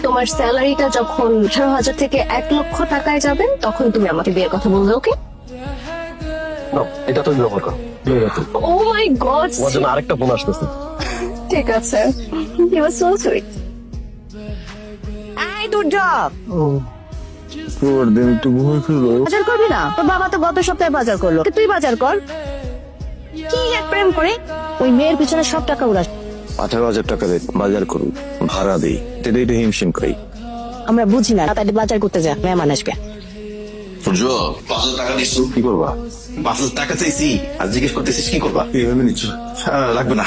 তোমার স্যালারিটা যখন 18,000 থেকে 1 লক্ষ টাকায় যাবে তখন তুমি আমাকে বিয়ের কথা বলবে, ওকে? এটা তো ব্যবহার করো। ও মাই গড, তোমার জন্য আরেকটা ফোন আসতেছে। ঠিক আছে। You are so sweet. এই দুর্যোগ, দিন একটু ঘুরে ফিরো। বাজার করবি না? তোর বাবা তো গত সপ্তাহে বাজার করলো, তুই বাজার কর। কি এক প্রেম করে ওই মেয়ের পিছনে সব টাকা উড়াস। 18,000 টাকা দিয়ে বাজার করুন, ভাড়া দিই, এটাই তো হিমশিম করি। আমরা বুঝি না, তাই বাজার করতে যা, মেহমান আসবে। সূর্য 5,000 টাকা দিচ্ছ, কি করবা? 5,000 টাকা চাইছি আর জিজ্ঞেস করতেছিস কি করবা? এইভাবে নিচ্ছ? লাগবে না।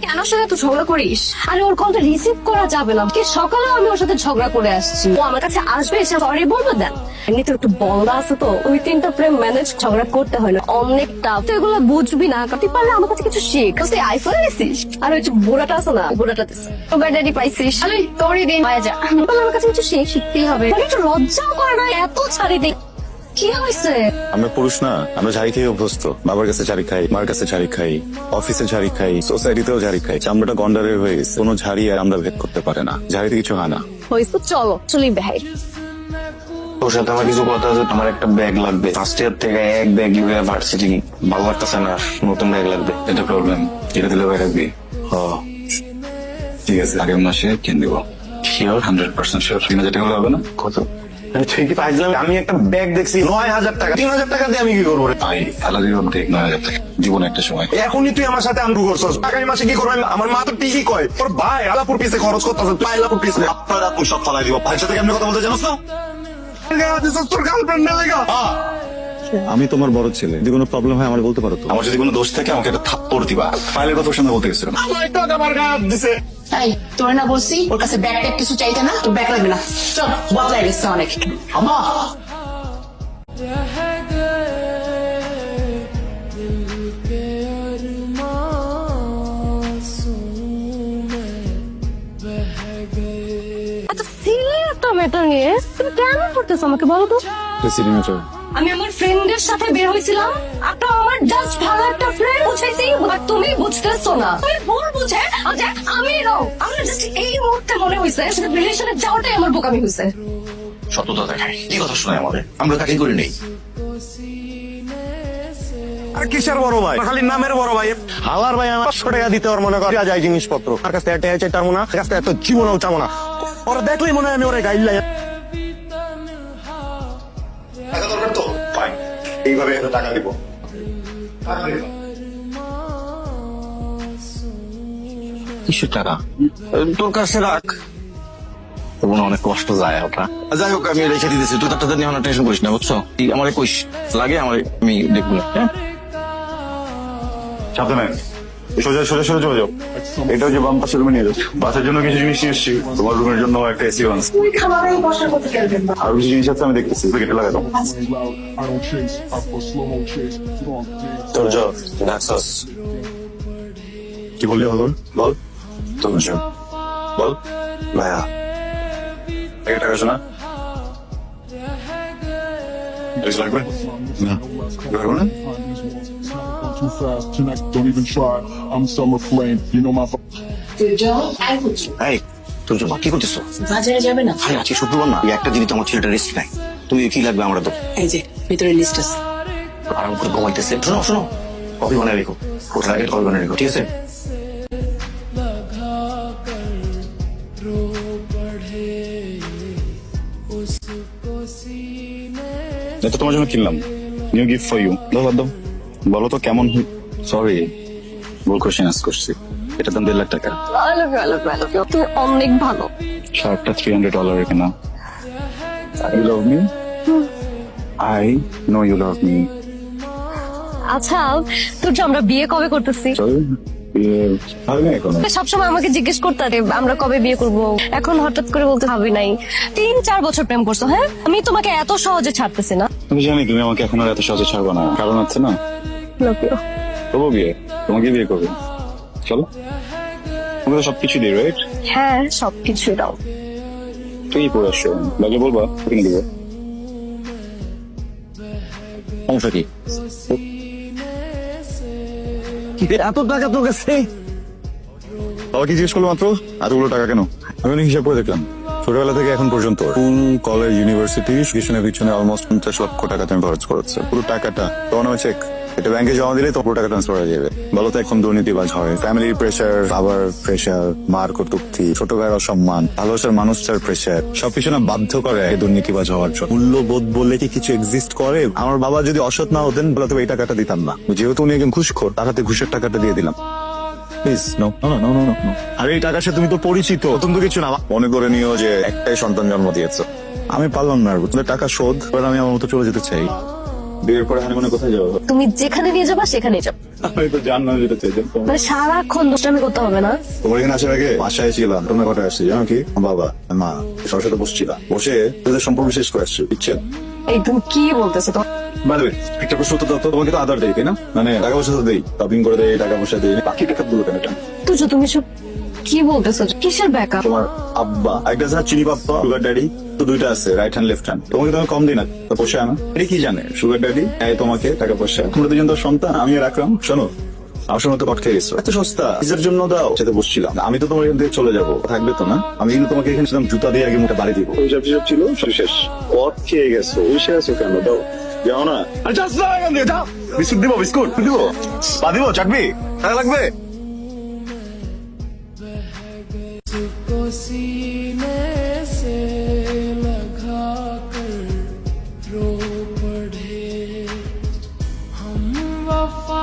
কেন সাথে তুই ঝগড়া করিস? আরে ওর কলটা রিসিভ করা যাবে না। কি সকালে আমি ওর সাথে ঝগড়া করে আসছি, ও আমার কাছে আসবে, এসে সরি বলবে। দেন এমনিতে একটু বলদা আছে তো, ওই 3টা প্রেম ম্যানেজ ঝগড়া করতে হয় না, অনেক টাফ। তুই এগুলো বুঝবি না, তুই পারলে আমার কাছে কিছু শিখ। তুই আইফোন নিছিস আর ওই যে বুড়াটা আছে না, বুড়াটা দিস সুগার ড্যাডি পাইছিস, আরে তোরই দিন পাওয়া যা। আমার কাছে কিছু শিখতেই হবে। একটু লজ্জাও করে না, এত ছাড়ি দিই। কি হয়েছে? আমরা পুরুষ না, আমরা ঝাড়ি খেয়ে অভ্যস্ত। বাবার কাছে ঝাড়ি খাই, মার কাছে ঝাড়ি খাই, অফিসে ঝাড়ি খাই, সোসাইটিতেও ঝাড়ি খাই। চামড়াটা গন্ডারের হয়ে গেছে, কোনো ঝাড়ি আর আমরা ভেদ করতে পারে না। ঝাড়িতে কিছু হয় না। হয়েছে, চলো চলি বেহাই। তোর সাথে আমার কিছু কথা আছে। আমার একটা ব্যাগ লাগবে, ফার্স্ট ইয়ার থেকে এক ব্যাগ নিবে ভার্সিটি। ভালো লাগতেছে না, নতুন ব্যাগ লাগবে। এটা প্রবলেম, এটা দিলে ভাই রাখবি। ঠিক আছে, আগের মাসে কিনে দেবো। শিওর? 100% শিওর। 3,000 টাকা হলে হবে না? কত? ঠিকই পাইছিলাম। আমি একটা ব্যাগ দেখছি 9,000 টাকা। 3,000 টাকা দিয়ে আমি কি করবো রে? ভাই স্যালারির অর্ধেক 9,000 টাকা। জীবনে একটা সময়। এখনই তুই আমার সাথে আমরু করছস, আগামী মাসে কি করবো? আমার মা তো ঠিকই কয়, তোর ভাই আলাপুর পিছে খরচ করতেছে, তুই আলাপুর পিছে আপনারা তুই সব ফালাই দিব। ভাইয়ের সাথে কেমনে কথা বলতে জানোস না? তোর গার্লফ্রেন্ড না লেগা। আমি তোমার বড় ছেলে, যদি কোনো প্রবলেম হয় আমার বলতে পারো তো। আমার যদি কোনো দোষ থাকে আমাকে একটা থাপ্পড় দিবা। ফাইলের কথা সঙ্গে বলতে গেছিলাম। আমার টাকা আমার গায়ে হাত দিছে। এই তোর না বলছি ওর কাছে ব্যাগ ট্যাগ কিছু চাইতে না, তোর ব্যাগ লাগবে না। চল, বদলাই গেছে অনেক। আমা আচ্ছা, সিলি একটা ম্যাটার নিয়ে তুমি কেন করতেছো আমাকে বলো তো? আমি আমার ফ্রেন্ডের সাথে বের হয়েছিলাম, একটা আমার জাস্ট ভালো একটা ফ্রেন্ড বুঝাইছি, বাট তুমি বুঝতেছো না। তুমি ভুল বুঝে যে আমি রং। আমার জাস্ট এই মুহূর্তে মনে হয়েছে সেটা রিলেশনে যাওয়াটাই আমার বোকামি হয়েছে। সত্যতা দেখায়, কি কথা শোনায় আমাদের? আমরা কাটি করে নেই। আর কিসের বড় ভাই? খালি নামের বড় ভাই। হালার ভাই আমার 500 টাকা দিতে ওর মনে কর যায় জিনিসপত্র। আর কাছে একটা চাইতাম না, কাছে এত জীবনও চাবো না। ওরা দেখলেই মনে হয় আমি ওরে গাইলাই। টাকা দরকার তো? ফাইন, এইভাবে একটা টাকা দিব। কিসের টাকা? তোর কাছে রাখ। তবু অনেক কষ্ট যায় ওটা। যাই হোক, আমি রেখে দিতেছি, তুই তারটা নিয়ে টেনশন করিস না, বুঝছো? তুই আমার কইস, লাগে আমার, আমি দেখবো। হ্যাঁ, সাবধানে, সোজা সোজা সোজা চলে যাও। এটা হচ্ছে বাম পাশের রুমে নিয়ে যাও। বাসার জন্য কিছু জিনিস নিয়ে এসছি, তোমার রুমের জন্য একটা এসি আছে। তুই খাবারের বসার করতে গেলবেন না। আরো কিছু জিনিস আছে আমি দেখতেছি, গেটে লাগাই দাও। I don't chase, I for slow mo chase. Strong dance. তোর ডাকছস কি বললি বল? বল। তোর বল ভাইয়া এক টাকা শোনা লাগবে না, লাগবে না। Too fast, tonight, don't even try. I'm summer flame, you know my. এই তুমি কি করতেছো? বাজারে যাবে না? ভাই আজকে শুক্রবার না, এই একটা দিনই তো আমার ছেলেটা রেস্ট নাই। তুমি কি লাগবে আমরা তো এই যে ভিতরে লিস্ট আছে। আরাম করে ঘুমাইতেছে। শোনো শোনো, কফি বানায় রেখো, কোথায় কফি বানায় রেখো, ঠিক আছে? এটা তোমার জন্য কিনলাম, নিউ গিফট ফর ইউ। দাও দাও, বলো তো কেমন? সরি, ভুল কোশ্চেন আস্ক করছি। এটা দাম 1.5 লাখ টাকা। ভালো ভালো ভালো, তুমি অনেক ভালো। শার্টটা $300 কেনা। You love me, I know you love me. আচ্ছা, তোর যে আমরা বিয়ে কবে করতেছি? চল হবে না এখন। সবসময় আমাকে জিজ্ঞেস করতে আমরা কবে বিয়ে করব, এখন হঠাৎ করে বলতে ভাবি নাই। 3-4 বছর প্রেম করছো। হ্যাঁ, আমি তোমাকে এত সহজে ছাড়তেছি না। আমি জানি তুমি আমাকে এখন আর এত সহজে ছাড়বো না, কারণ আছে না। তবু বিয়ে, তোমাকে বিয়ে করবে। চলো, তুমি তো সবকিছু দিই, রাইট? হ্যাঁ, সবকিছু দাও। তুই পরে আসছো, লাগলে বলবা, কিনে দিবো। সমস্যা কি? এত টাকা তোর কাছে? বাবা কি জিজ্ঞেস করলো মাত্র এতগুলো টাকা কেন? আমি অনেক হিসাব করে দেখলাম ছোটবেলা থেকে এখন পর্যন্ত স্কুল কলেজ ইউনিভার্সিটি পিছনে অলমোস্ট 50 লক্ষ টাকা তুমি খরচ করেছে। পুরো টাকাটা তোমার নামে চেক, এটা ব্যাংকে জমা দিলে তো পুরো টাকা ট্রান্সফার হয়ে যাবে। বলো তো এখন দুর্নীতিবাজ হয়, ফ্যামিলির প্রেশার, আবার প্রেশার, মার কটূক্তি, ছোট ভাইয়ের অসম্মান, ভালোবাসার মানুষটার প্রেশার, সবকিছু না বাধ্য করে এই দুর্নীতিবাজ হওয়ার জন্য। মূল্যবোধ বলে কি কিছু এক্সিস্ট করে? আমার বাবা যদি অসৎ না হতেন বলে তবে এই টাকাটা দিতাম না। যেহেতু উনি একজন ঘুষখোর, তার হাতে ঘুষের টাকাটা দিয়ে দিলাম। Please no no no no no. আর এই টাকার সাথে তুমি তো পরিচিত, নতুন তো কিছু না। মনে করে নিও যে একটাই সন্তান জন্ম দিয়েছো। আমি পারলাম না, তোদের টাকা শোধ, এবার আমি আমার মতো চলে যেতে চাই। বিয়ের পরে হানিমুনে কোথায় যাবো? তুমি যেখানে নিয়ে যাবা সেখানে যাবো, আমি তো জানলাম যেতে চাইতাম। মানে সারাক্ষণ দুষ্টামি করতে হবে না। তোমার এখানে আসার আগে বাসায় ছিলাম, তোমরা কটায় আসছি জানো কি? বাবা মা সবার সাথে বসছিলাম, বসে তোদের সম্পর্ক শেষ করে আসছি, বুঝছেন? এই তুমি কি বলতেছো? তো বাই দ্য ওয়ে, একটা প্রশ্ন তো দাও তো, তোমাকে তো আদার দেই তাই না? মানে টাকা পয়সা তো দেই, শপিং করে দেই, টাকা পয়সা দেই, বাকি টাকা গুলো কেন? তুজো তুমি সব কি বলতেছো? কিসের ব্যাকআপ? তোমার আব্বা একটা আছে না চিনি পাপ্পা, সুগার ড্যাডি, তো দুইটা আছে, রাইট হ্যান্ড লেফট হ্যান্ড। তোমাকে তো আমি কম দিই না, তো বসে আনা। এটা কি জানে সুগার ড্যাডি তোমাকে টাকা পয়সা, তোমরা দুজন তো সন্তান, আমি রাখলাম। শোনো আমার সঙ্গে তো কট খেয়ে গেছো, এত সস্তা নিজের জন্য দাও, সাথে বসছিলাম। আমি তো তোমার এখান থেকে চলে যাবো, থাকবে তো না? আমি কিন্তু তোমাকে এখানে ছিলাম জুতা দিয়ে আগে মুখে বাড়ি দিব। ওইসব যেসব ছিল সব শেষ, কট খেয়ে গেছো, বসে আছো কেন? দাও, যাও না। আরে যাস না এখান থেকে, যাও। বিস্কুট দিব, বিস্কুট দিব, পা দিব, চাটবি, টাকা লাগবে। को सीने से लगा कर रो पड़े हम वफा